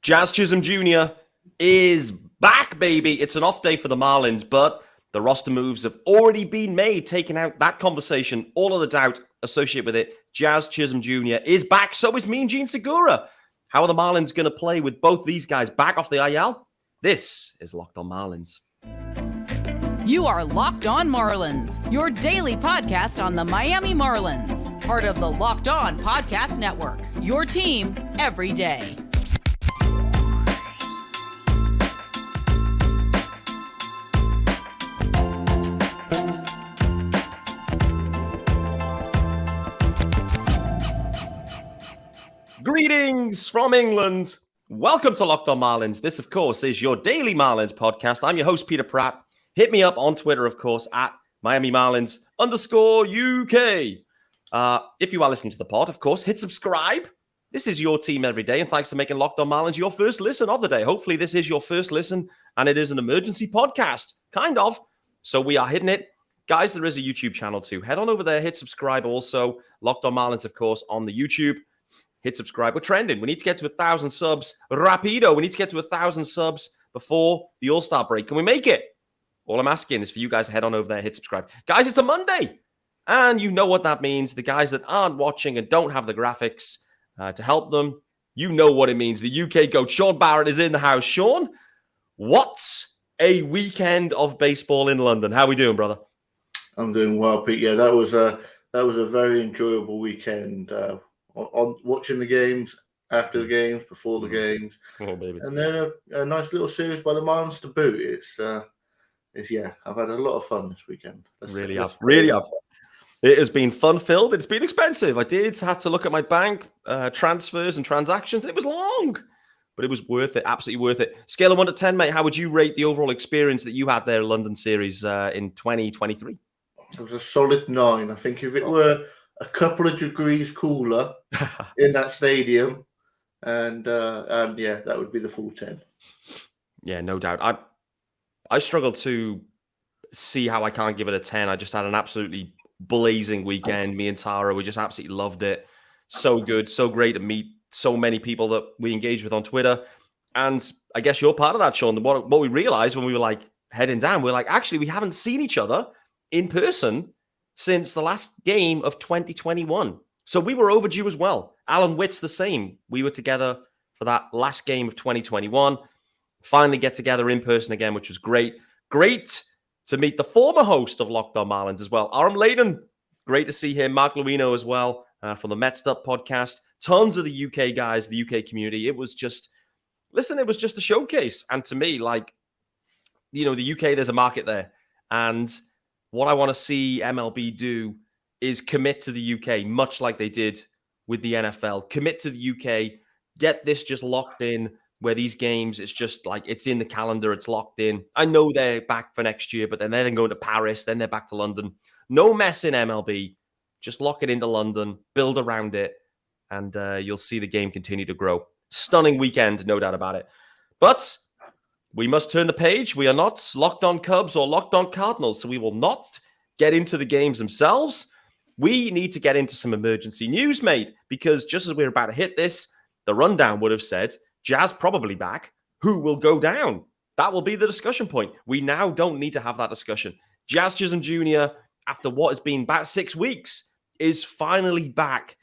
Jazz Chisholm Jr. is back, baby. It's an off day for the Marlins, but the roster moves have already been made, taking out that conversation, all of the doubt associated with it. Jazz Chisholm Jr. is back. So is Mean Gene Segura. How are the Marlins going to play with both these guys back off the IL? This is Locked on Marlins. You are Locked on Marlins, your daily podcast on the Miami Marlins. Part of the Locked on Podcast Network, your team every day. Greetings from England. Welcome to Locked on Marlins. This, of course, is your daily Marlins podcast. I'm your host, Peter Pratt. Hit me up on Twitter, of course, at Miami Marlins _UK. If you are listening to the pod, of course, hit subscribe. This is your team every day, and thanks for making Locked on Marlins your first listen of the day. Hopefully, this is your first listen, and it is an emergency podcast, kind of. So we are hitting it. Guys, there is a YouTube channel too. Head on over there, hit subscribe also. Locked on Marlins, of course, on the YouTube. Hit subscribe. We're trending. We need to get to 1,000 subs. Rapido. We need to get to 1,000 subs before the All-Star break. Can we make it? All I'm asking is for you guys to head on over there, hit subscribe. Guys, it's a Monday. And you know what that means. The guys that aren't watching and don't have the graphics to help them, you know what it means. The UK GOAT, Sean Barrett, is in the house. Sean, what a weekend of baseball in London. How are we doing, brother? I'm doing well, Pete. Yeah, that was a very enjoyable weekend. On watching the games, after the games, before the games, baby. And then a nice little series by the Marlins to boot. It's I've had a lot of fun this weekend. Really have. It has been fun-filled. It's been expensive. I had to look at my bank transfers and transactions. It was long, but it was worth it. Absolutely worth it. Scale of 1 to 10, mate. How would you rate the overall experience that you had there, London series in 2023? It was a solid 9. I think if it were a couple of degrees cooler in that stadium, and yeah, that would be the full 10. Yeah, no doubt. I struggled to see how I can't give it a 10. I just had an absolutely blazing weekend. Me and Tara, we just absolutely loved it. So good, so great to meet so many people that we engage with on Twitter. And I guess you're part of that, Sean. What we realized when we were like heading down, we're like, actually, we haven't seen each other in person since the last game of 2021. So we were overdue as well. Alan Witt's the same. We were together for that last game of 2021. Finally get together in person again, which was great. Great to meet the former host of Locked on Marlins as well, Aram Layden. Great to see him. Mark Luino as well from the Mets Up podcast. Tons of the UK guys, the UK community. It was just a showcase. And to me, like, you know, the UK, there's a market there. And what I want to see MLB do is commit to the UK, much like they did with the NFL. Commit to the UK, get this just locked in, where these games, it's just like, it's in the calendar, it's locked in. I know they're back for next year, but then they're going to Paris, then they're back to London. No mess in MLB. Just lock it into London, build around it, and you'll see the game continue to grow. Stunning weekend, no doubt about it. But we must turn the page. We are not Locked on Cubs or Locked on Cardinals, so we will not get into the games themselves. We need to get into some emergency news, mate, because just as we're about to hit this, the rundown would have said, Jazz probably back. Who will go down? That will be the discussion point. We now don't need to have that discussion. Jazz Chisholm Jr., after what has been about 6 weeks, is finally back.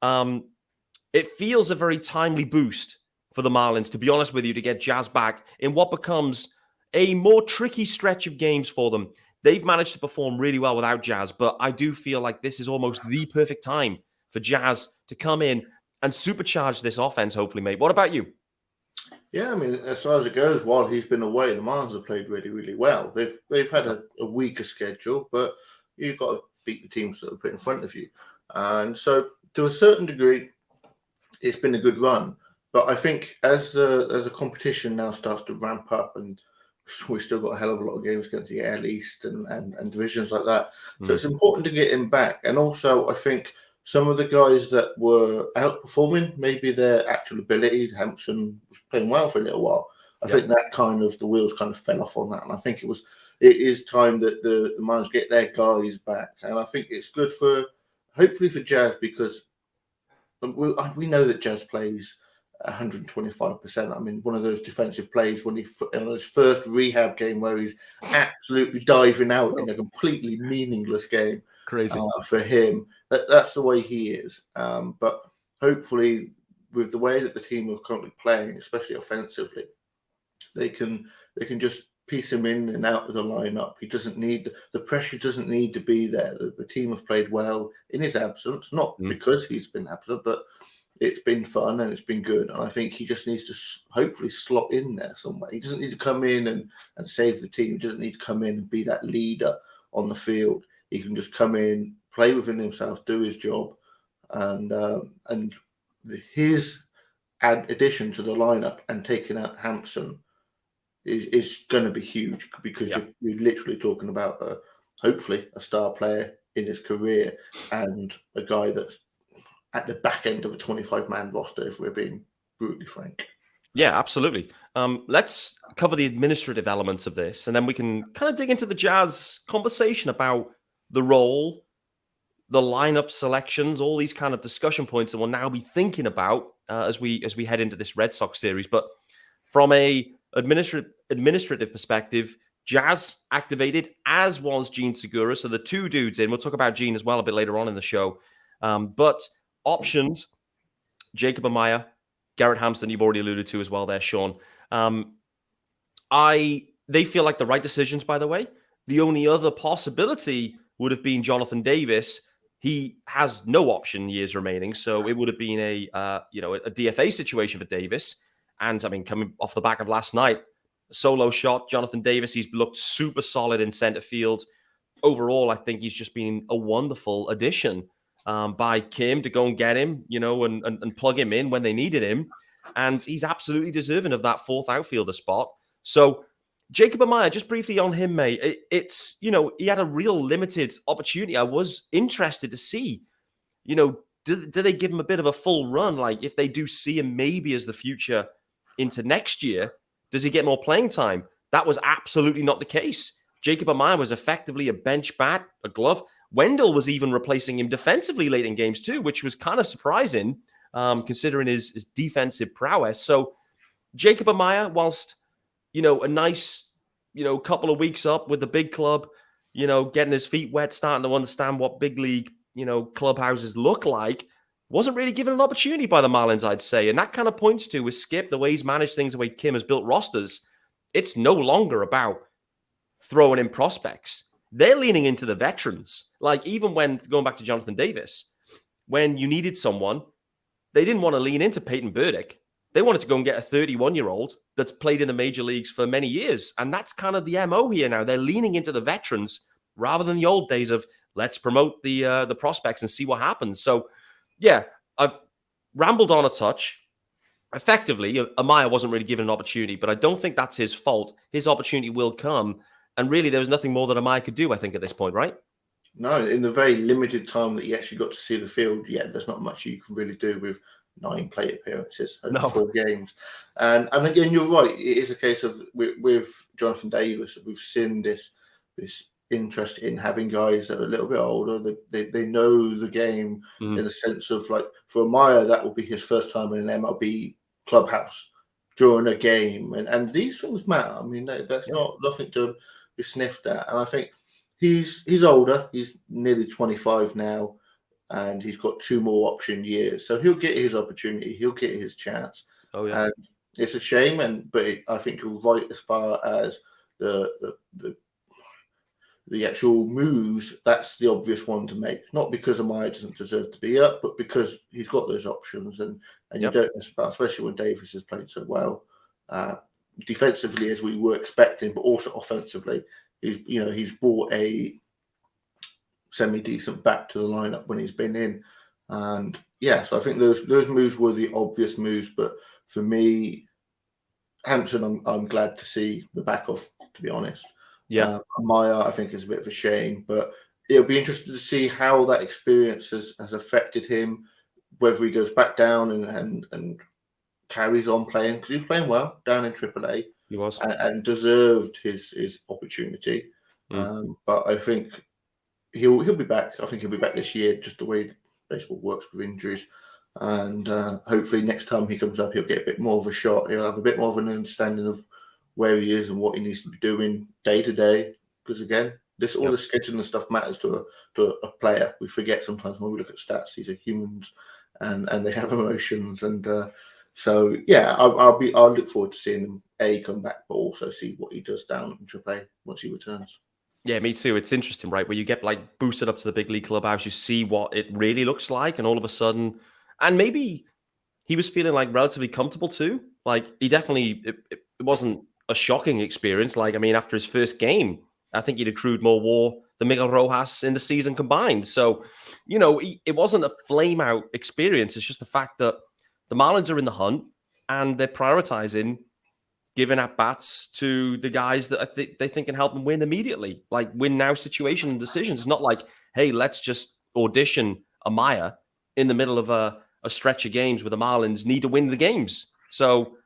It feels a very timely boost for the Marlins, to be honest with you, to get Jazz back in what becomes a more tricky stretch of games for them. They've managed to perform really well without Jazz, but I do feel like this is almost the perfect time for Jazz to come in and supercharge this offense, hopefully, mate. What about you? Yeah, I mean, as far as it goes, while he's been away, the Marlins have played really, really well. They've had a weaker schedule, but you've got to beat the teams that are put in front of you. And so, to a certain degree, it's been a good run. But I think as the competition now starts to ramp up, and we've still got a hell of a lot of games against the AL East and divisions like that, so it's important to get him back. And also, I think some of the guys that were outperforming, maybe their actual ability, Hampson was playing well for a little while. I think that the wheels kind of fell off on that. And I think it is time that the Marlins get their guys back. And I think it's good hopefully for Jazz, because we know that Jazz plays 125%. I mean, one of those defensive plays when in his first rehab game where he's absolutely diving out in a completely meaningless game. Crazy. For him. That's the way he is. But hopefully, with the way that the team are currently playing, especially offensively, they can just piece him in and out of the lineup. He doesn't need the pressure. Doesn't need to be there. The team have played well in his absence, not because he's been absent, but it's been fun and it's been good. And I think he just needs to hopefully slot in there somewhere. He doesn't need to come in and save the team. He doesn't need to come in and be that leader on the field. He can just come in, play within himself, do his job, and his addition to the lineup and taking out Hampson is going to be huge because you're literally talking about hopefully a star player in his career and a guy that's at the back end of a 25-man roster, if we're being brutally frank. Yeah, absolutely. Let's cover the administrative elements of this, and then we can kind of dig into the Jazz conversation about the role, the lineup selections, all these kind of discussion points that we'll now be thinking about as we head into this Red Sox series. But from a administrative perspective, Jazz activated, as was Gene Segura. So the two dudes in. We'll talk about Gene as well a bit later on in the show. But options, Jacob Amaya, Garrett Hampson, you've already alluded to as well there, Sean. They feel like the right decisions, by the way. The only other possibility would have been Jonathan Davis. He has no option years remaining, so it would have been a DFA situation for Davis. And I mean, coming off the back of last night, solo shot, Jonathan Davis, he's looked super solid in center field. Overall, I think he's just been a wonderful addition by Kim to go and get him, and plug him in when they needed him. And he's absolutely deserving of that fourth outfielder spot. So Jacob Amaya, just briefly on him, mate, it's, he had a real limited opportunity. I was interested to see, do they give him a bit of a full run? Like if they do see him maybe as the future into next year, does he get more playing time? That was absolutely not the case. Jacob Amaya was effectively a bench bat, a glove. Wendell was even replacing him defensively late in games too, which was kind of surprising considering his defensive prowess. So Jacob Amaya, whilst, a nice, couple of weeks up with the big club, getting his feet wet, starting to understand what big league, clubhouses look like, wasn't really given an opportunity by the Marlins, I'd say. And that kind of points to, with Skip, the way he's managed things, the way Kim has built rosters, it's no longer about throwing in prospects. They're leaning into the veterans. Like even when, going back to Jonathan Davis, when you needed someone, they didn't want to lean into Peyton Burdick. They wanted to go and get a 31-year-old that's played in the major leagues for many years. And that's kind of the MO here now. They're leaning into the veterans rather than the old days of let's promote the prospects and see what happens. So, yeah, I've rambled on a touch. Effectively, Amaya wasn't really given an opportunity, but I don't think that's his fault. His opportunity will come. And really, there was nothing more that Amaya could do, I think, at this point, right? No, in the very limited time that you actually got to see the field, there's not much you can really do with 9 plate appearances over 4 games. And again, you're right. It is a case of with Jonathan Davis, we've seen this interest in having guys that are a little bit older. They know the game in the sense of, like, for Amaya, that will be his first time in an MLB clubhouse during a game. And these things matter. I mean, that's not nothing to be sniffed at. And I think he's older. He's nearly 25 now. And he's got 2 more option years. So he'll get his opportunity. He'll get his chance. Oh, yeah. And it's a shame. But I think you're right as far as the actual moves. That's the obvious one to make. Not because Amaya doesn't deserve to be up, but because he's got those options. And you don't miss about, especially when Davis has played so well. Defensively, as we were expecting, but also offensively. He's brought a semi-decent back to the lineup when he's been in. And so I think those moves were the obvious moves. But for me, Hampson, I'm glad to see the back of, to be honest. Yeah. Amaya, I think, is a bit of a shame. But it'll be interesting to see how that experience has affected him, whether he goes back down and carries on playing, because he was playing well down in AAA. He was. And deserved his opportunity. But I think he'll be back. I think he'll be back this year, just the way baseball works with injuries. And hopefully next time he comes up, he'll get a bit more of a shot. He'll have a bit more of an understanding of where he is and what he needs to be doing day to day. Because again, the scheduling stuff matters to a player. We forget sometimes when we look at stats; these are humans, and they have emotions. And so, yeah, I'll look forward to seeing him come back, but also see what he does down in AAA once he returns. Yeah, me too. It's interesting, right? Where you get like boosted up to the big league clubhouse, you see what it really looks like, and all of a sudden, and maybe he was feeling like relatively comfortable too. Like he definitely, it wasn't a shocking experience. Like, I mean, after his first game, I think he'd accrued more WAR than Miguel Rojas in the season combined. So, it wasn't a flame out experience. It's just the fact that the Marlins are in the hunt and they're prioritizing giving at bats to the guys that they think can help them win immediately, like win now situation and decisions. It's not like, hey, let's just audition Amaya in the middle of a stretch of games where the Marlins need to win the games. So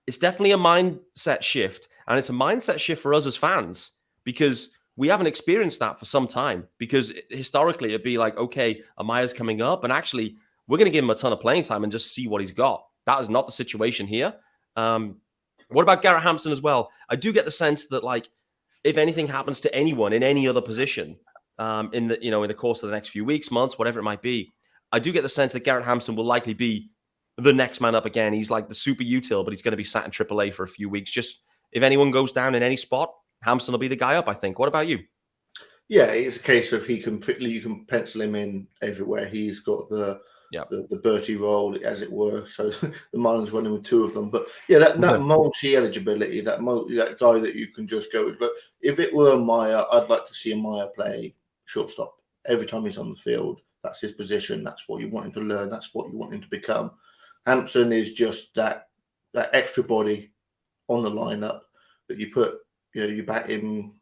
it's definitely a mindset shift, and it's a mindset shift for us as fans because we haven't experienced that for some time. Because historically, it'd be like, okay, Amaya's coming up, and actually, we're going to give him a ton of playing time and just see what he's got. That is not the situation here. What about Garrett Hampson as well? I do get the sense that, like, if anything happens to anyone in any other position in the course of the next few weeks, months, whatever it might be, I do get the sense that Garrett Hampson will likely be the next man up again. He's like the super util, but he's going to be sat in AAA for a few weeks. Just if anyone goes down in any spot, Hampson will be the guy up, I think. What about you? Yeah, it's a case of you can pencil him in everywhere. He's got the Bertie role, as it were. So the Marlins running with two of them. But yeah, that multi-eligibility, that guy that you can just go with. Look, if it were Maya, I'd like to see Maya play shortstop every time he's on the field. That's his position. That's what you want him to learn. That's what you want him to become. Hampson is just that extra body on the lineup that you put. You bat him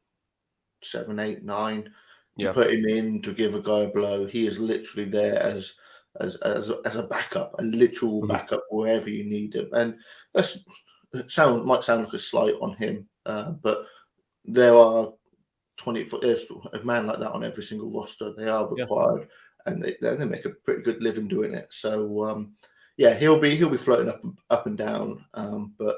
7, 8, 9. You put him in to give a guy a blow. He is literally there as a backup, a literal backup wherever you need him. And might sound like a slight on him, but there are there's a man like that on every single roster. They are required, and they make a pretty good living doing it. So he'll be floating up and down, but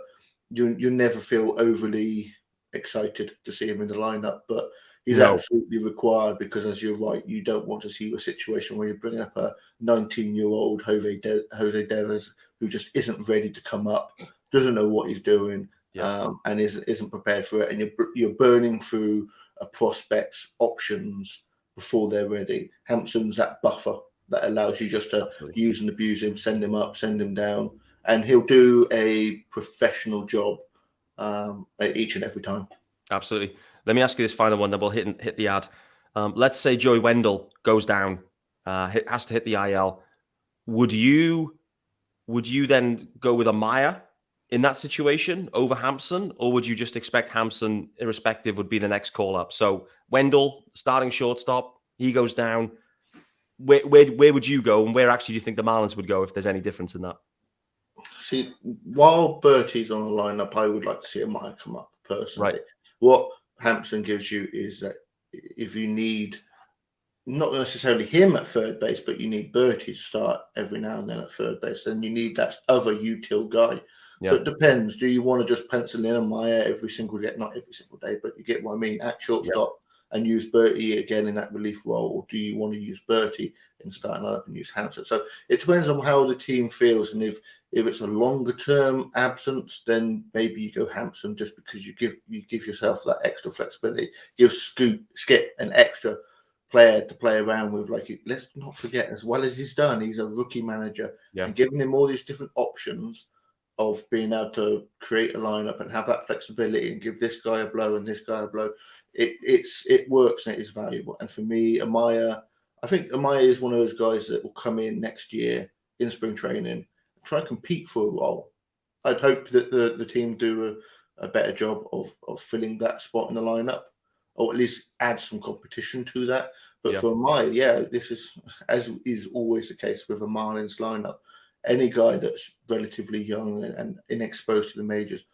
you never feel overly excited to see him in the lineup. But he's absolutely required because, as you're right, you don't want to see a situation where you're bringing up a 19-year-old Jose Devers who just isn't ready to come up, doesn't know what he's doing, and isn't prepared for it. And you're burning through a prospect's options before they're ready. Hampson's that buffer that allows you just to use and abuse him, send him up, send him down, and he'll do a professional job each and every time. Absolutely. Let me ask you this final one, then we'll hit the ad. Let's say Joey Wendell goes down, has to hit the IL. Would you then go with Amaya in that situation over Hampson, or would you just expect Hampson, irrespective, would be the next call up? So Wendell, starting shortstop, he goes down. Where would you go, and where actually do you think the Marlins would go if there's any difference in that? See, while Bertie's on the lineup, I would like to see Amaya come up personally. Right. What Hampson gives you is that if you need not necessarily him at third base, but you need Bertie to start every now and then at third base, then you need that other util guy. Yeah. So it depends. Do you want to just pencil in Amaya every single day? Not every single day, but you get what I mean, at shortstop and use Bertie again in that relief role, or do you want to use Bertie in starting lineup and use Hampson? So it depends on how the team feels, and if it's a longer term absence, then maybe you go Hampson just because you give yourself that extra flexibility. Give Skip an extra player to play around with. Like, let's not forget, as well as he's done, he's a rookie manager, and giving him all these different options of being able to create a lineup and have that flexibility and give this guy a blow and this guy a blow. It works and it is valuable. And for me, Amaya, I think Amaya is one of those guys that will come in next year in spring training, try and compete for a role. I'd hope that the team do a better job of filling that spot in the lineup, or at least add some competition to that. But for Amaya, this is, as is always the case with a Marlins lineup, any guy that's relatively young and inexposed to the majors,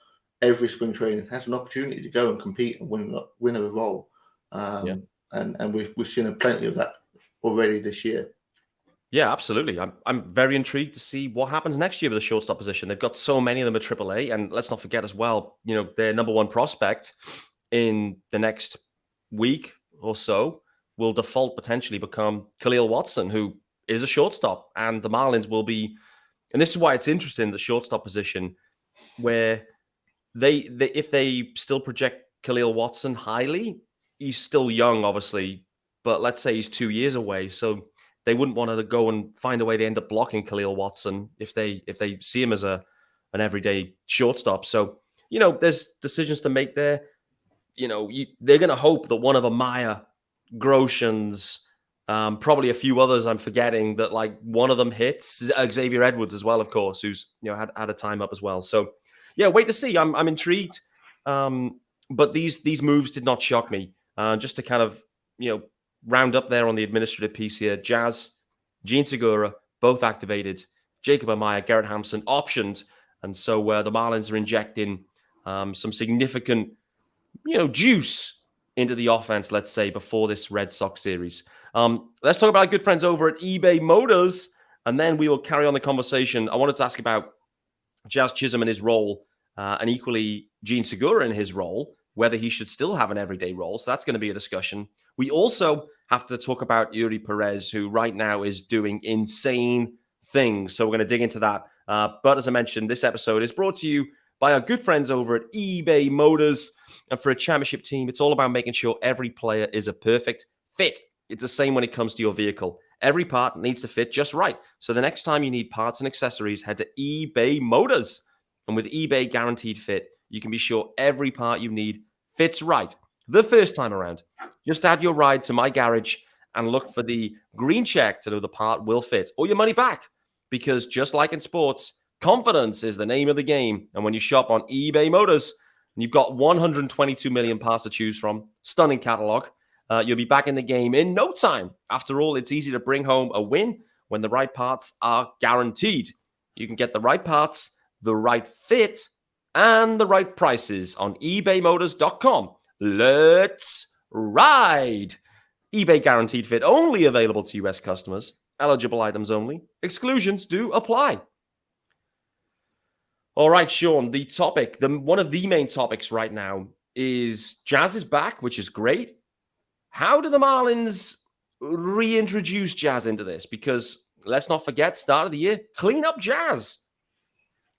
every spring training has an opportunity to go and compete and win a role. And we've seen plenty of that already this year. Yeah, absolutely. I'm very intrigued to see what happens next year with the shortstop position. They've got so many of them at AAA, and let's not forget as well, their number one prospect in the next week or so will default potentially become Khalil Watson, who is a shortstop, and the Marlins will be. And this is why it's interesting, the shortstop position, where they if they still project Khalil Watson highly, he's still young, obviously, but let's say he's 2 years away, so they wouldn't want to go and find a way they end up blocking Khalil Watson if they see him as an everyday shortstop. So there's decisions to make there. They're going to hope that one of Amaya, Groshans, probably a few others I'm forgetting, that like one of them hits. Xavier Edwards as well, of course, who's had a time up as well. So yeah, wait to see. I'm intrigued. But these moves did not shock me. Just to kind of round up there on the administrative piece here: Jazz, Gene Segura, both activated. Jacob Amaya, Garrett Hampson optioned, and so the Marlins are injecting some significant juice into the offense, let's say, before this Red Sox series. Let's talk about our good friends over at eBay Motors, and then we will carry on the conversation. I wanted to ask about Jazz Chisholm and his role, and equally Gene Segura in his role, whether he should still have an everyday role. So that's going to be a discussion. We also have to talk about Eury Perez, who right now is doing insane things. So we're going to dig into that. But as I mentioned, this episode is brought to you by our good friends over at eBay Motors. And for a championship team, it's all about making sure every player is a perfect fit. It's the same when it comes to your vehicle. Every part needs to fit just right. So the next time you need parts and accessories, head to eBay Motors. And with eBay Guaranteed Fit, you can be sure every part you need fits right the first time around. Just add your ride to my garage and look for the green check to know the part will fit, or your money back. Because just like in sports, confidence is the name of the game. And when you shop on eBay Motors, you've got 122 million parts to choose from, stunning catalog. You'll be back in the game in no time. After all, it's easy to bring home a win when the right parts are guaranteed. You can get the right parts, the right fit, and the right prices on ebaymotors.com. Let's ride! eBay Guaranteed Fit only available to U.S. customers. Eligible items only. Exclusions do apply. All right, Sean, the topic, one of the main topics right now is Jazz is back, which is great. How do the Marlins reintroduce Jazz into this? Because let's not forget, start of the year, clean up Jazz.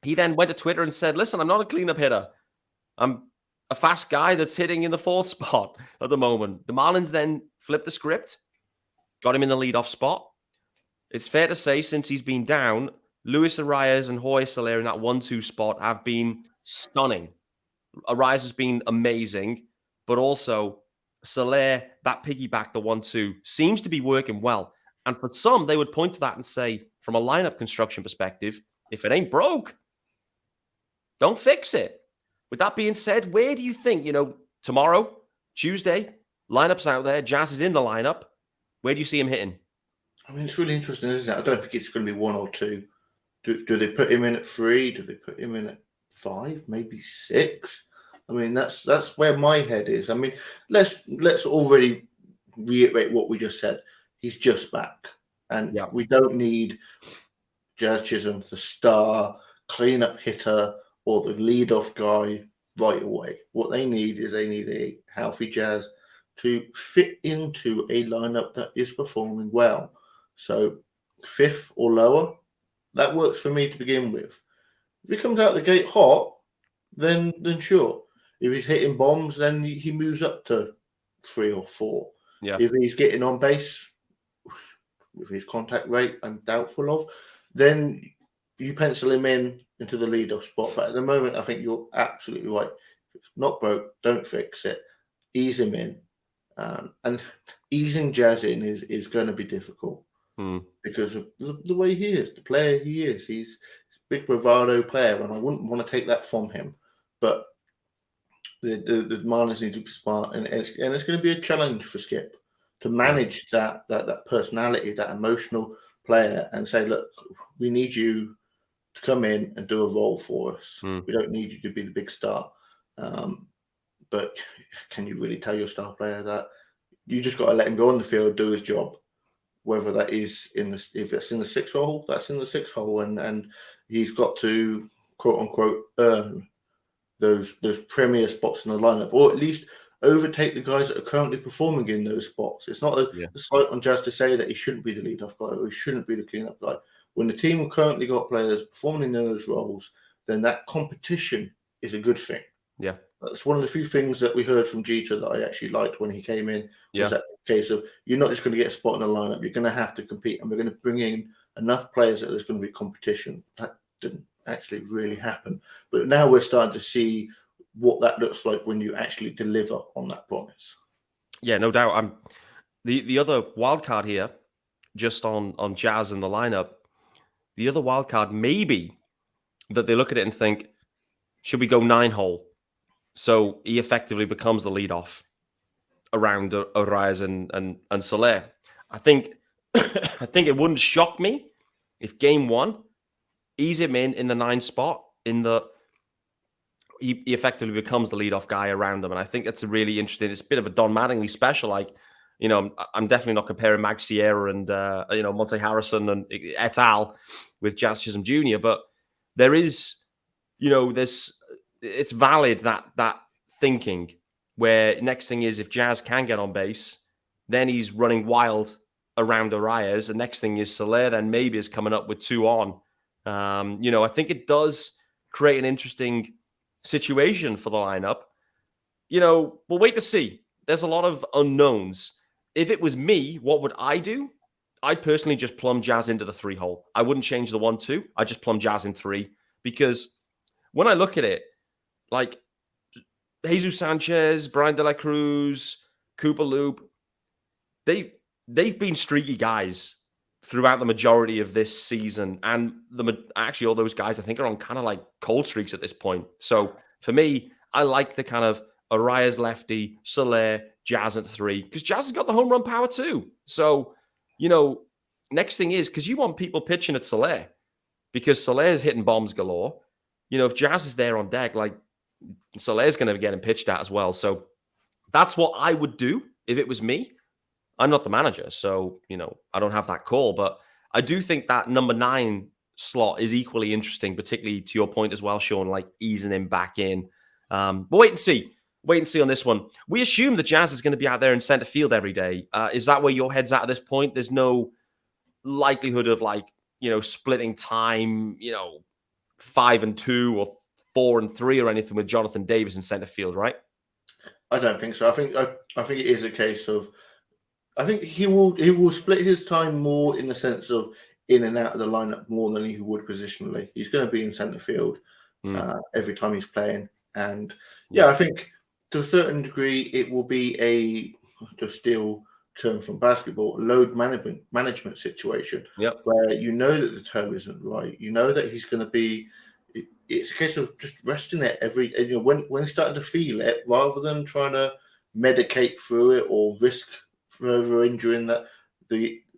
He then went to Twitter and said, listen, I'm not a cleanup hitter. I'm a fast guy that's hitting in the fourth spot at the moment. The Marlins then flipped the script, got him in the leadoff spot. It's fair to say, since he's been down, Luis Arias and Jorge Soler in that 1-2 spot have been stunning. Arias has been amazing, but also Soler, that piggyback, the 1-2, seems to be working well. And for some, they would point to that and say, from a lineup construction perspective, if it ain't broke, don't fix it. With that being said, where do you think, tomorrow, Tuesday, lineup's out there, Jazz is in the lineup. Where do you see him hitting? I mean, it's really interesting, isn't it? I don't think it's going to be 1 or 2. Do they put him in at 3? Do they put him in at 5? Maybe 6? I mean, that's where my head is. I mean, let's already reiterate what we just said. He's just back, and we don't need Jazz Chisholm, the star cleanup hitter or the leadoff guy right away. What they need is a healthy Jazz to fit into a lineup that is performing well. So 5th or lower, that works for me to begin with. If he comes out the gate hot, then sure. If he's hitting bombs, then he moves up to 3 or 4. Yeah. If he's getting on base with his contact rate, I'm doubtful of, then you pencil him into the leadoff spot. But at the moment, I think you're absolutely right. If it's not broke, don't fix it. Ease him in. And easing Jazz in is going to be difficult because of the way he is, the player he is. He's a big bravado player, and I wouldn't want to take that from him. But the Marlins need to be smart, and it's going to be a challenge for Skip to manage that personality, that emotional player, and say, look, we need you to come in and do a role for us. We don't need you to be the big star. But can you really tell your star player that? You just got to let him go on the field, do his job, whether that is if it's in the 6th hole, that's in the 6th hole, and he's got to quote unquote earn those premier spots in the lineup, or at least overtake the guys that are currently performing in those spots. It's not a slight on Jazz to say that he shouldn't be the leadoff guy or he shouldn't be the cleanup guy. When the team currently got players performing in those roles, then that competition is a good thing. Yeah. That's one of the few things that we heard from Jeter that I actually liked when he came in. Was that case of you're not just going to get a spot in the lineup, you're going to have to compete, and we're going to bring in enough players that there's going to be competition. That didn't actually really happen. But now we're starting to see what that looks like when you actually deliver on that promise. Yeah, no doubt. The other wild card here, just on Jazz in the lineup, the other wild card may be that they look at it and think, should we go 9-hole? So he effectively becomes the leadoff around Arias and Soler. I think it wouldn't shock me if game 1 ease him in the 9 spot he effectively becomes the leadoff guy around him. And I think that's a really interesting, it's a bit of a Don Mattingly special. Like, I'm definitely not comparing Mag Sierra and, Monte Harrison and et al. With Jazz Chisholm Jr., but there is, it's valid that thinking where next thing is if Jazz can get on base, then he's running wild around Arias. The next thing is Soler then maybe is coming up with 2 on. I think it does create an interesting situation for the lineup. We'll wait to see. There's a lot of unknowns. If it was me, what would I do? I'd personally just plumb Jazz into the 3-hole. I wouldn't change the 1-2. I'd just plumb Jazz in 3 because when I look at it, like Jesus Sanchez, Brian De La Cruz, Cooper Loop, they've been streaky guys throughout the majority of this season. And actually all those guys I think are on kind of like cold streaks at this point. So for me, I like the kind of Arias lefty, Soler, Jazz at 3, because Jazz has got the home run power too. So, next thing is, because you want people pitching at Soler, because Soler's hitting bombs galore. If Jazz is there on deck, like Soler's going to be getting pitched at as well. So that's what I would do if it was me. I'm not the manager, so, I don't have that call. But I do think that number 9 slot is equally interesting, particularly to your point as well, Sean, like easing him back in. But wait and see. Wait and see on this one. We assume the Jazz is going to be out there in center field every day. Is that where your head's at this point? There's no likelihood of splitting time, 5-2 or 4-3 or anything with Jonathan Davis in center field, right? I don't think so. I think it is a case of, I think he will split his time more in the sense of in and out of the lineup more than he would positionally. He's going to be in center field every time he's playing. And I think to a certain degree, it will be to steal term from basketball, load management situation where that the toe isn't right. That he's going to be. It's a case of just resting it when he's starting to feel it, rather than trying to medicate through it or risk further injuring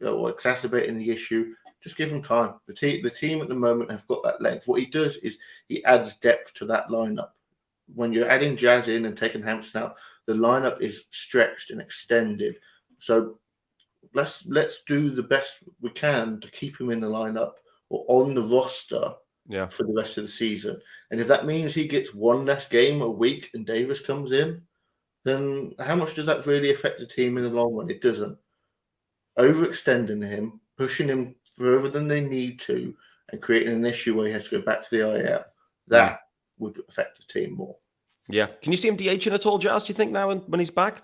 or exacerbating the issue. Just give him time. The team at the moment have got that length. What he does is he adds depth to that lineup. When you're adding Jazz in and taking Hampson out, the lineup is stretched and extended. So let's do the best we can to keep him in the lineup or on the roster for the rest of the season. And if that means he gets one less game a week and Davis comes in, then how much does that really affect the team in the long run? It doesn't. Overextending him, pushing him further than they need to, and creating an issue where he has to go back to the IL, that would affect the team more. Yeah. Can you see him DHing at all, Jazz, do you think, now when he's back?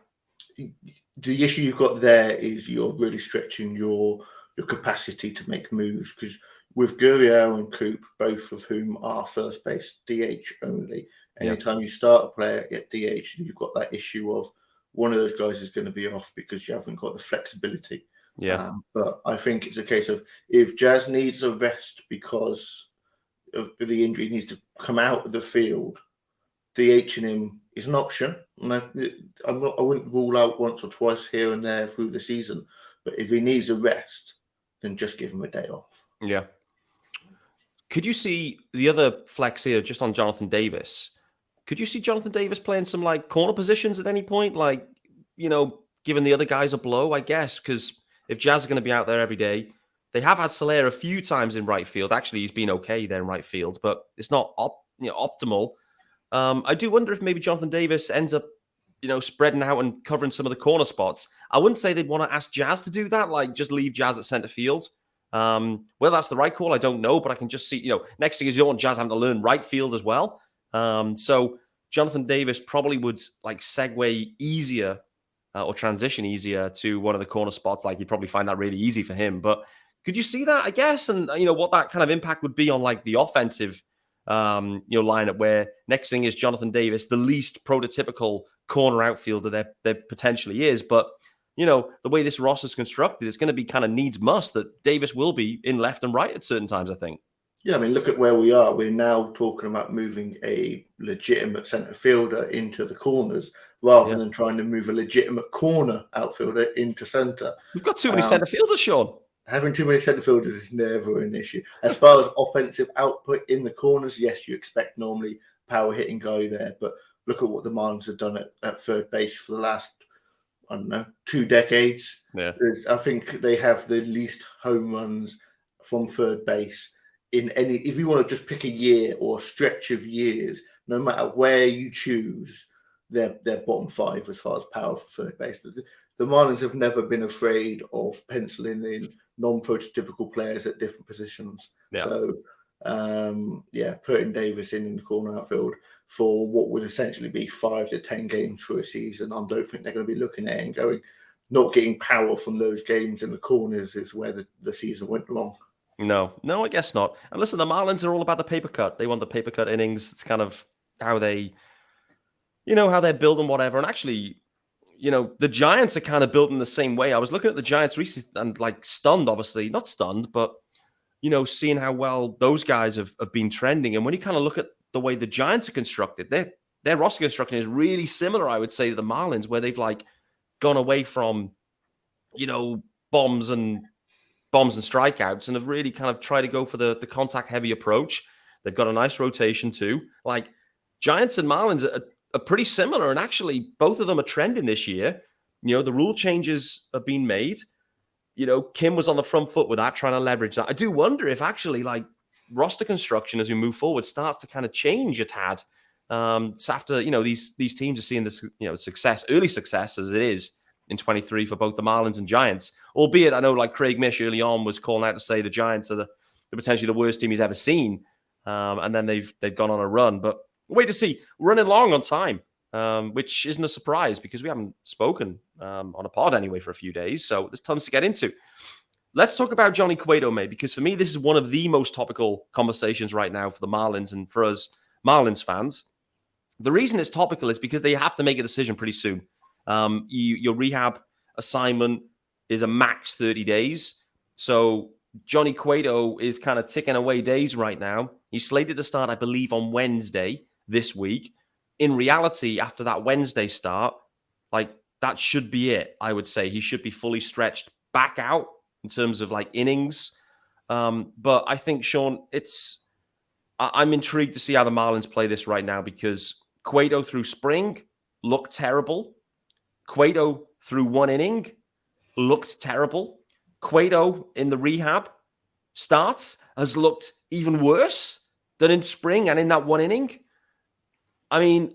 The issue you've got there is you're really stretching your capacity to make moves, because with Gurriel and Coop, both of whom are first base DH only, anytime you start a player at DH, you've got that issue of one of those guys is going to be off because you haven't got the flexibility. But I think it's a case of if Jazz needs a rest because of the injury, needs to come out of the field, DHing him is an option. And I wouldn't rule out once or twice here and there through the season. But if he needs a rest, then just give him a day off. Yeah. Could you see the other flex here just on Jonathan Davis? Could you see Jonathan Davis playing some corner positions at any point? Giving the other guys a blow, I guess, because if Jazz are going to be out there every day, they have had Soler a few times in right field. Actually, he's been okay there in right field, but it's not optimal. I do wonder if maybe Jonathan Davis ends up, spreading out and covering some of the corner spots. I wouldn't say they'd want to ask Jazz to do that, like just leave Jazz at center field. Whether that's the right call, I don't know, but I can just see, next thing is you don't want Jazz having to learn right field as well. So Jonathan Davis probably would like segue easier or transition easier to one of the corner spots. Like you'd probably find that really easy for him. But could you see that, I guess? And, what that kind of impact would be on like the offensive lineup, where next thing is Jonathan Davis, the least prototypical corner outfielder there potentially is. But, the way this roster is constructed, it's going to be kind of needs must that Davis will be in left and right at certain times, I think. Yeah, I mean, look at where we are. We're now talking about moving a legitimate centre fielder into the corners rather than trying to move a legitimate corner outfielder into centre. We've got too many centre fielders, Sean. Having too many centre fielders is never an issue. As far as offensive output in the corners, yes, you expect normally power hitting guy there. But look at what the Marlins have done at third base for the last, 2 decades. Yeah. I think they have the least home runs from third base in any. If you want to just pick a year or a stretch of years, no matter where you choose, they're bottom 5 as far as power for third base. The Marlins have never been afraid of penciling in non-prototypical players at different positions. Yeah. So, putting Davis in the corner outfield for what would essentially be 5 to 10 games for a season, I don't think they're going to be looking at it and going, not getting power from those games in the corners is where the season went wrong. No, I guess not. And listen, the Marlins are all about the paper cut. They want the paper cut innings. It's kind of how they, how they're building whatever. And actually, the Giants are kind of built in the same way. I was looking at the Giants recently and like stunned, obviously, not stunned, but, seeing how well those guys have been trending. And when you kind of look at the way the Giants are constructed, their roster construction is really similar, I would say, to the Marlins, where they've like gone away from, bombs and strikeouts and have really kind of tried to go for the contact heavy approach. They've got a nice rotation too. Like Giants and Marlins are pretty similar, and actually both of them are trending this year. The rule changes have been made. Kim was on the front foot with that, trying to leverage that. I do wonder if actually like roster construction as we move forward starts to kind of change a tad. So after, these teams are seeing this, early success as it is in 23 for both the Marlins and Giants, albeit I know like Craig Mish early on was calling out to say the Giants are the potentially the worst team he's ever seen. And then they've gone on a run, but wait to see. Running long on time, which isn't a surprise because we haven't spoken on a pod anyway for a few days. So there's tons to get into. Let's talk about Johnny Cueto, mate, because for me, this is one of the most topical conversations right now for the Marlins and for us Marlins fans. The reason it's topical is because they have to make a decision pretty soon. Your rehab assignment is a max 30 days. So Johnny Cueto is kind of ticking away days right now. He's slated to start, I believe, on Wednesday this week. In reality, after that Wednesday start, like that should be it. I would say he should be fully stretched back out in terms of like innings. But I think, Sean, I'm intrigued to see how the Marlins play this right now because Cueto through spring looked terrible. Cueto through one inning looked terrible. Cueto in the rehab starts has looked even worse than in spring and in that one inning. I mean,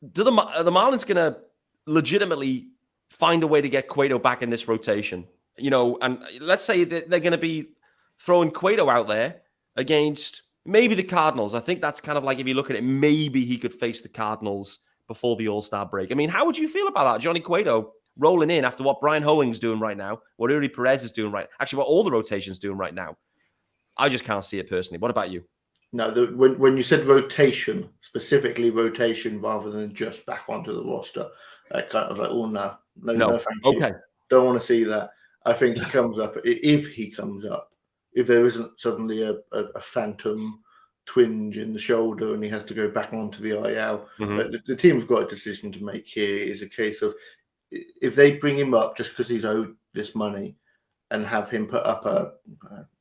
are the Marlins going to legitimately find a way to get Cueto back in this rotation? And let's say that they're going to be throwing Cueto out there against maybe the Cardinals. I think that's kind of like, if you look at it, maybe he could face the Cardinals before the All-Star break. I mean, how would you feel about that? Johnny Cueto rolling in after what Brian Hoeing's doing right now, what Eury Perez is doing actually what all the rotation's doing right now. I just can't see it personally. What about you? No, when you said rotation, specifically rotation rather than just back onto the roster, I was like, oh, no, thank you. Okay. Don't want to see that. I think he comes up, if there isn't suddenly a phantom twinge in the shoulder and he has to go back onto the IL. But the team's got a decision to make here. Is a case of if they bring him up just because he's owed this money and have him put up a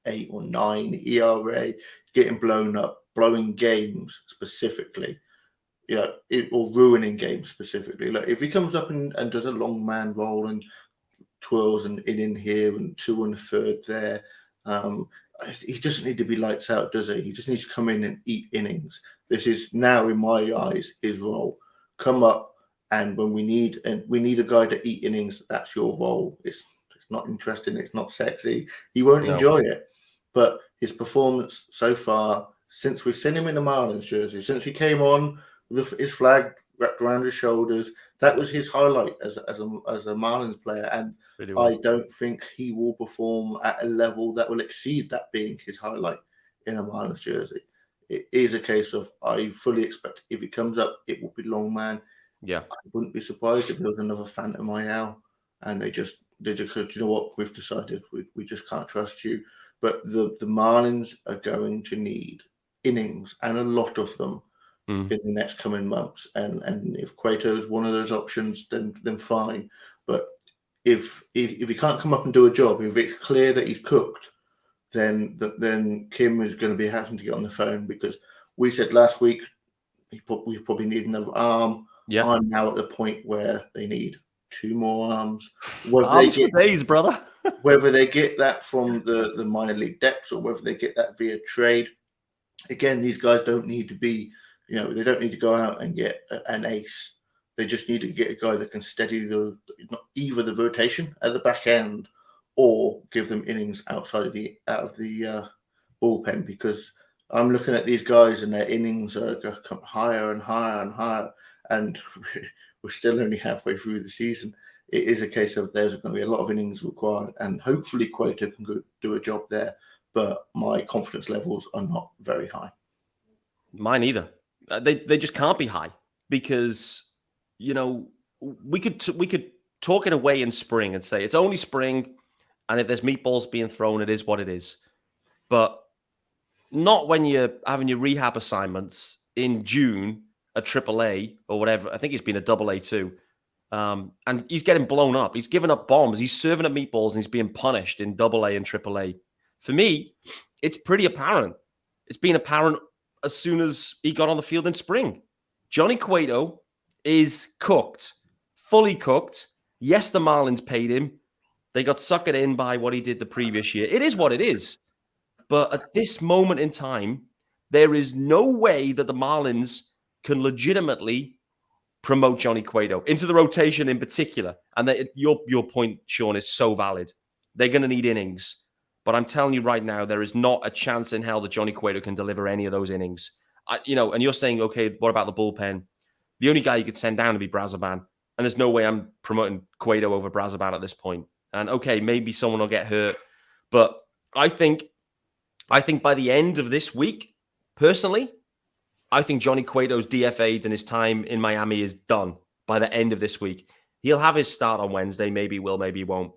8 or 9 ERA, getting blown up, blowing games specifically, or ruining games specifically. Like if he comes up and does a long man roll and twirls and in here and 2 and a third there. He doesn't need to be lights out, does he? He just needs to come in and eat innings. This is now, in my eyes, his role. Come up, and when we need a guy to eat innings, that's your role. It's not interesting. It's not sexy. He won't enjoy it. But his performance so far, since we've seen him in the Marlins jersey, since he came on with his flag wrapped around his shoulders, that was his highlight as a Marlins player. And I don't think he will perform at a level that will exceed that being his highlight in a Marlins jersey. It is a case of, I fully expect if it comes up, it will be long man. Yeah. I wouldn't be surprised if there was another Phantom IL and they just, you know what, we've decided we just can't trust you. But the Marlins are going to need innings, and a lot of them, in the next coming months. And if Cueto is one of those options, then fine. But if he can't come up and do a job, if it's clear that he's cooked, then Kim is going to be having to get on the phone, because we said last week we probably need another arm. Yeah. I'm now at the point where they need 2 more arms. Arms for days, brother. Whether they get that from the minor league depths or whether they get that via trade. Again, these guys don't need to be, they don't need to go out and get an ace. They just need to get a guy that can steady either the rotation at the back end or give them innings out of the bullpen, because I'm looking at these guys and their innings are going to come higher and higher and higher, and we're still only halfway through the season. It is a case of there's going to be a lot of innings required, and hopefully Cueto can go do a job there. But my confidence levels are not very high. Mine either. They just can't be high, because we could talk it away in spring and say it's only spring, and if there's meatballs being thrown, it is what it is. But not when you're having your rehab assignments in June at AAA or whatever. I think he's been a AA too. And he's getting blown up. He's giving up bombs. He's serving up meatballs, and he's being punished in AA and AAA. For me, it's pretty apparent. It's been apparent as soon as he got on the field in spring. Johnny Cueto is cooked, fully cooked. Yes, the Marlins paid him. They got suckered in by what he did the previous year. It is what it is. But at this moment in time, there is no way that the Marlins can legitimately promote Johnny Cueto into the rotation in particular. And your point, Sean, is so valid. They're going to need innings. But I'm telling you right now, there is not a chance in hell that Johnny Cueto can deliver any of those innings. And you're saying, okay, what about the bullpen? The only guy you could send down would be Brazoban. And there's no way I'm promoting Cueto over Brazoban at this point. And okay, maybe someone will get hurt. But I think by the end of this week, personally, I think Johnny Cueto's DFA'd and his time in Miami is done by the end of this week. He'll have his start on Wednesday. Maybe he will, maybe he won't.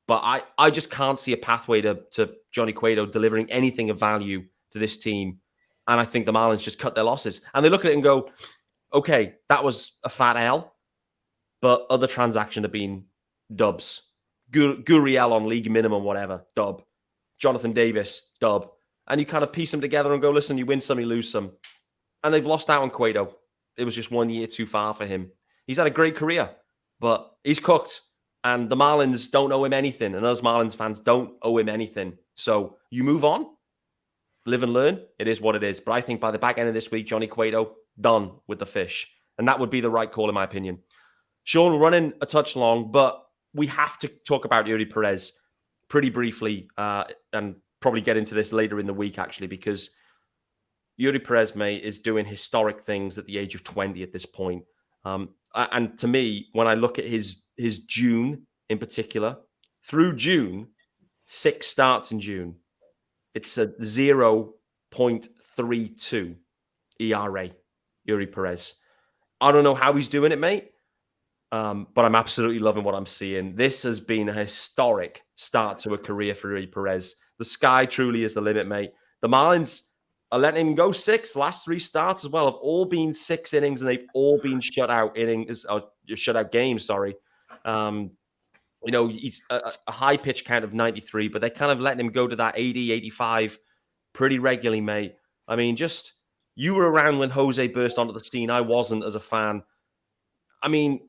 But I just can't see a pathway to Johnny Cueto delivering anything of value to this team. And I think the Marlins just cut their losses. And they look at it and go, okay, that was a fat L, but other transactions have been dubs. Gurriel on league minimum, whatever, dub. Jonathan Davis, dub. And you kind of piece them together and go, listen, you win some, you lose some. And they've lost out on Cueto. It was just 1 year too far for him. He's had a great career, but he's cooked. And the Marlins don't owe him anything. And us Marlins fans don't owe him anything. So you move on, live and learn. It is what it is. But I think by the back end of this week, Johnny Cueto, done with the fish. And that would be the right call, in my opinion. Sean, we're running a touch long, but we have to talk about Eury Perez pretty briefly and probably get into this later in the week, actually, because Eury Perez, mate, is doing historic things at the age of 20 at this point. And to me, when I look at his June in particular, through June, 6 starts in June, it's a 0.32 ERA, Eury Perez. I don't know how he's doing it, mate, but I'm absolutely loving what I'm seeing. This has been a historic start to a career for Eury Perez. The sky truly is the limit, mate. The Marlins are letting him go 6. Last 3 starts as well have all been 6 innings, and they've all been shutout games. Sorry, he's a high pitch count of 93, but they're kind of letting him go to that 80, 85 pretty regularly, mate. I mean, just you were around when Jose burst onto the scene. I wasn't as a fan. I mean,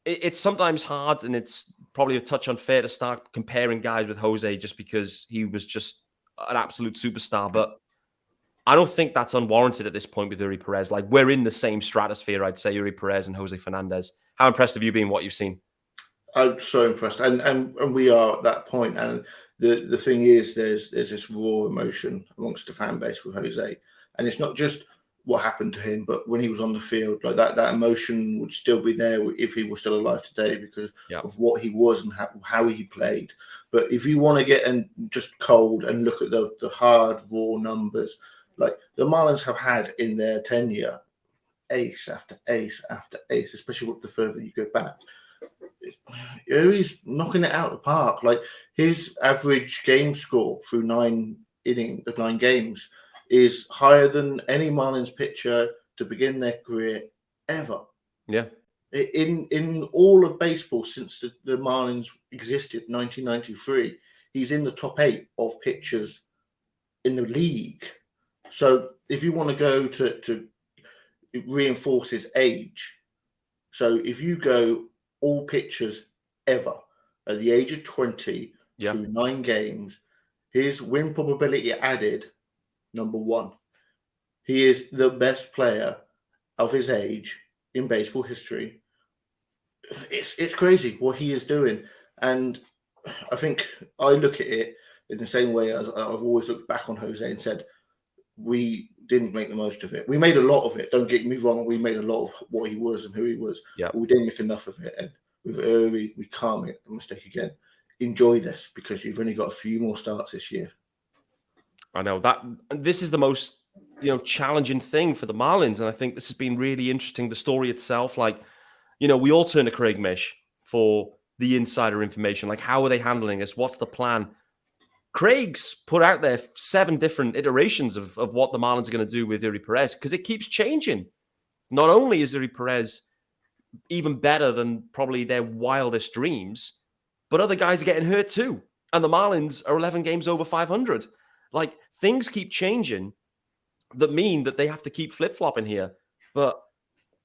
it's sometimes hard, and it's probably a touch unfair to start comparing guys with Jose just because he was just an absolute superstar. But I don't think that's unwarranted at this point with Eury Perez. Like, we're in the same stratosphere, I'd say, Eury Perez and Jose Fernandez. How impressed have you been what you've seen? I'm so impressed, and we are at that point. And the thing is, there's this raw emotion amongst the fan base with Jose, and it's not just what happened to him, but when he was on the field, like that emotion would still be there if he was still alive today because of what he was and how he played. But if you want to get and just cold and look at the hard raw numbers, like the Marlins have had in their tenure, ace after ace after ace, especially with the further you go back. He's knocking it out of the park. Like, his average game score through 9 games is higher than any Marlins pitcher to begin their career ever. Yeah. In all of baseball since the Marlins existed, 1993, he's in the top 8 of pitchers in the league. So if you want to go to reinforce his age, so if you go all pitchers ever at the age of 20 through 9 games, his win probability added, number 1. He is the best player of his age in baseball history. It's crazy what he is doing. And I think I look at it in the same way as I've always looked back on Jose and said, we didn't make the most of it. We made a lot of it. Don't get me wrong. We made a lot of what he was and who he was. Yeah. But we didn't make enough of it. And with Eury, we can't make the mistake again. Enjoy this because you've only got a few more starts this year. I know that this is the most, challenging thing for the Marlins. And I think this has been really interesting. The story itself, like, we all turn to Craig Mish for the insider information. Like, how are they handling this? What's the plan? Craig's put out there 7 different iterations of what the Marlins are going to do with Eury Perez because it keeps changing. Not only is Eury Perez even better than probably their wildest dreams, but other guys are getting hurt too. And the Marlins are 11 games over 500. Like, things keep changing that mean that they have to keep flip-flopping here. But,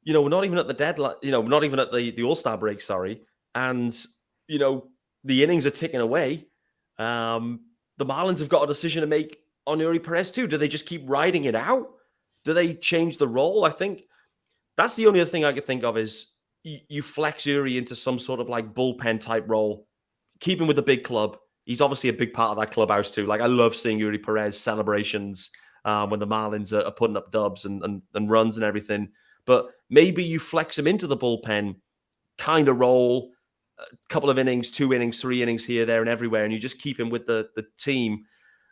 we're not even at the deadline, we're not even at the All-Star break, sorry. And, the innings are ticking away. The Marlins have got a decision to make on Eury Perez too. Do they just keep riding it out? Do they change the role? I think that's the only other thing I could think of is you flex Eury into some sort of like bullpen type role. Keep him with the big club. He's obviously a big part of that clubhouse too. Like, I love seeing Eury Perez celebrations when the Marlins are putting up dubs and runs and everything. But maybe you flex him into the bullpen kind of role. A couple of innings, 2 innings, 3 innings here, there, and everywhere, and you just keep him with the team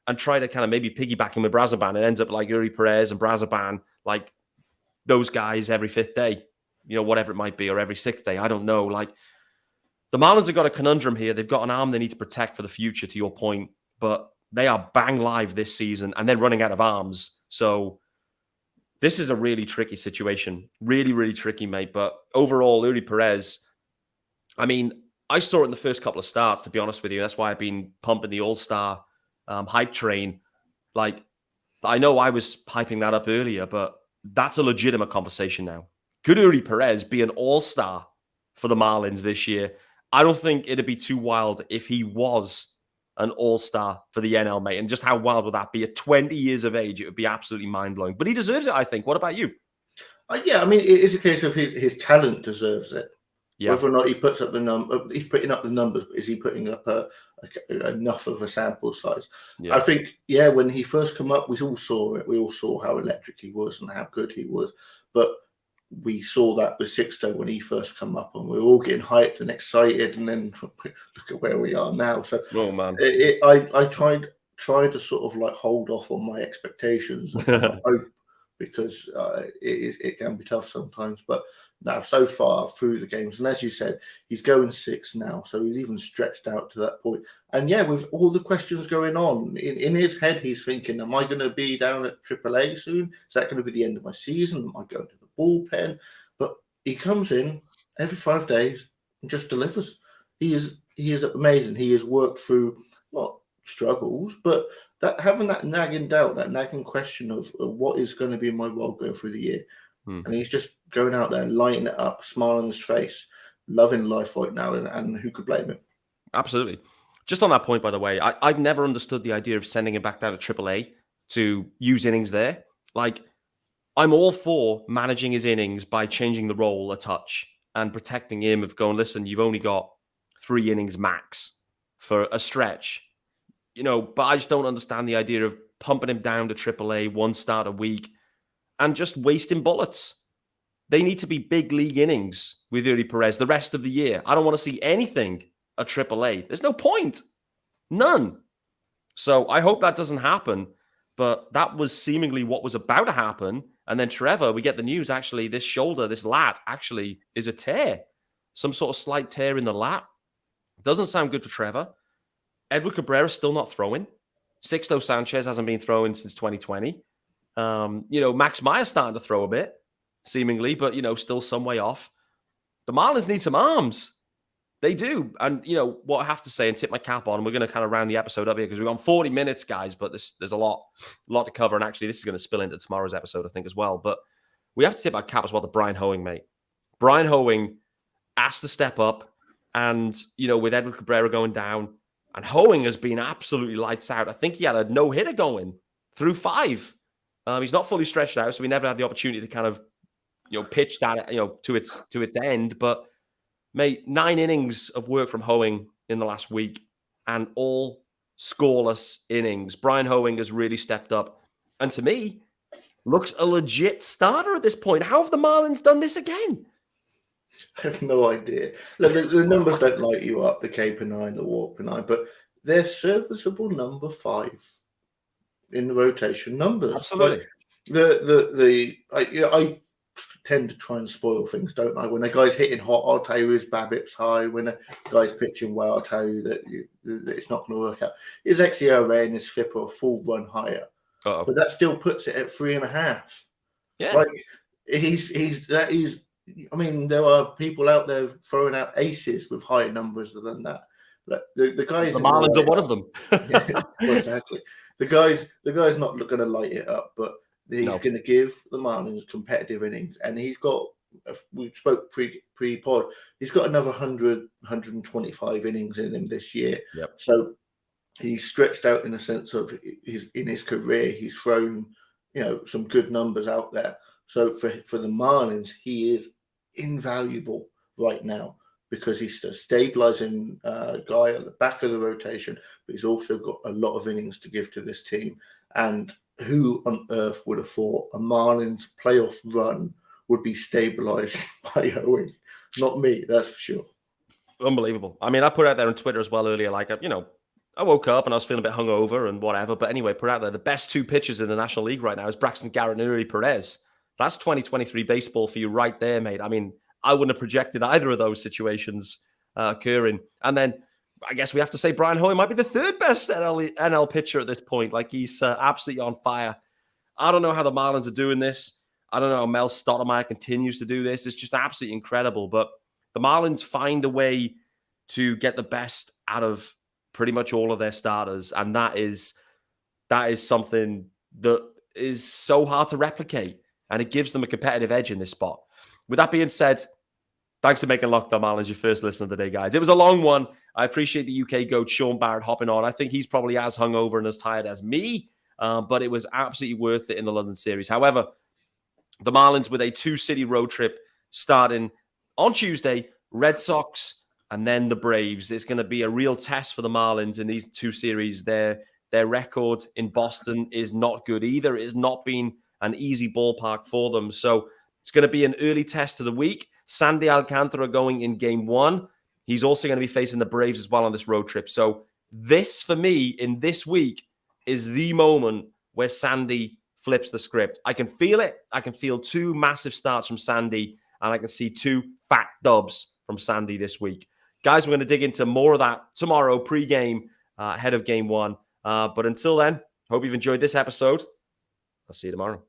and try to kind of maybe piggyback him with Brazoban. It ends up like Eury Perez and Brazoban, like those guys every 5th day, whatever it might be, or every 6th day. I don't know. Like, the Marlins have got a conundrum here. They've got an arm they need to protect for the future, to your point, but they are bang live this season, and they're running out of arms. So this is a really tricky situation. Really, really tricky, mate. But overall, Eury Perez, I mean, I saw it in the first couple of starts, to be honest with you. That's why I've been pumping the All-Star hype train. Like, I know I was hyping that up earlier, but that's a legitimate conversation now. Could Eury Perez be an All-Star for the Marlins this year? I don't think it'd be too wild if he was an All-Star for the NL, mate. And just how wild would that be? At 20 years of age, it would be absolutely mind-blowing. But he deserves it, I think. What about you? Yeah, I mean, it is a case of his talent deserves it. Yeah. Whether or not he puts up the number, he's putting up the numbers, but is he putting up enough of a sample size? Yeah. I think, when he first came up, we all saw it. We all saw how electric he was and how good he was. But we saw that with Sixto when he first came up, and we were all getting hyped and excited. And then look at where we are now. So, oh man, I tried to sort of like hold off on my expectations and hope because it can be tough sometimes, but. Now, so far through the games, and as you said, he's going 6 now, so he's even stretched out to that point. And with all the questions going on, in his head, he's thinking, am I going to be down at AAA soon? Is that going to be the end of my season? Am I going to the bullpen? But he comes in every 5 days and just delivers. He is amazing. He has worked through, not struggles, but having that nagging doubt, that nagging question of what is going to be my role going through the year. And he's just going out there, lighting it up, smile on his face, loving life right now. And who could blame him? Absolutely. Just on that point, by the way, I've never understood the idea of sending him back down to AAA to use innings there. Like, I'm all for managing his innings by changing the role a touch and protecting him of going, listen, you've only got 3 innings max for a stretch. But I just don't understand the idea of pumping him down to AAA, 1 start a week, and just wasting bullets. They need to be big league innings with Eury Perez the rest of the year. I don't want to see anything at AAA. There's no point. None. So I hope that doesn't happen. But that was seemingly what was about to happen. And then Trevor, we get the news, actually, this shoulder, this lat, actually is a tear. Some sort of slight tear in the lat. Doesn't sound good for Trevor. Edward Cabrera's still not throwing. Sixto Sanchez hasn't been throwing since 2020. Max Meyer's starting to throw a bit, seemingly, but, still some way off. The Marlins need some arms. They do. And, what I have to say and tip my cap on, and we're going to kind of round the episode up here because we've gone 40 minutes, guys, but there's a lot to cover. And actually, this is going to spill into tomorrow's episode, I think, as well. But we have to tip our cap as well to Brian Hoeing, mate. Brian Hoeing asked to step up. And, with Edward Cabrera going down, and Hoeing has been absolutely lights out. I think he had a no-hitter going through 5. He's not fully stretched out, so we never had the opportunity to kind of, pitch that, to its end. But, mate, 9 innings of work from Hoeing in the last week, and all scoreless innings. Brian Hoeing has really stepped up, and to me, looks a legit starter at this point. How have the Marlins done this again? I have no idea. Look, the numbers don't light you up, the K per 9, the walk per 9, but they're serviceable number 5 in the rotation numbers. Absolutely. I tend to try and spoil things, don't I? When a guy's hitting hot, I'll tell you his BABIP's high. When a guy's pitching well, I'll tell you that it's not going to work out. His xERA and his FIP are a full run higher. Uh-oh. But that still puts it at 3.5. Yeah. Like, I mean, there are people out there throwing out aces with higher numbers than that. Like the guys, the Marlins are one of them. Yeah, exactly. The guy's not going to light it up, but he's going to give the Marlins competitive innings, and he's got. We spoke pre-pod. He's got another 125 innings in him this year. Yep. So he's stretched out in the sense of in his career, he's thrown some good numbers out there. So for the Marlins, he is invaluable right now because he's a stabilizing guy at the back of the rotation, but he's also got a lot of innings to give to this team. And who on earth would have thought a Marlins playoff run would be stabilized by Hoeing? Not me, that's for sure. Unbelievable. I mean, I put out there on Twitter as well earlier, like, I woke up and I was feeling a bit hungover and whatever. But anyway, put out there, the best 2 pitchers in the National League right now is Braxton Garrett and Eury Perez. That's 2023 baseball for you right there, mate. I mean, I wouldn't have projected either of those situations occurring. And then I guess we have to say Brian Hoeing might be the 3rd best NL pitcher at this point. Like, he's absolutely on fire. I don't know how the Marlins are doing this. I don't know how Mel Stottlemyre continues to do this. It's just absolutely incredible. But the Marlins find a way to get the best out of pretty much all of their starters. And that is something that is so hard to replicate. And it gives them a competitive edge in this spot. With that being said, thanks for making Locked On Marlins your first listen of the day, guys. It was a long one. I appreciate the UK GOAT, Sean Barrett, hopping on. I think he's probably as hungover and as tired as me, but it was absolutely worth it in the London series. However, the Marlins with a 2-city road trip starting on Tuesday, Red Sox, and then the Braves. It's going to be a real test for the Marlins in these 2 series. Their record in Boston is not good either. It has not been an easy ballpark for them. So it's going to be an early test of the week. Sandy Alcantara going in game 1. He's also going to be facing the Braves as well on this road trip. So this, for me, in this week, is the moment where Sandy flips the script. I can feel it. I can feel 2 massive starts from Sandy, and I can see 2 fat dubs from Sandy this week. Guys, we're going to dig into more of that tomorrow, pre-game, ahead of game 1. But until then, hope you've enjoyed this episode. I'll see you tomorrow.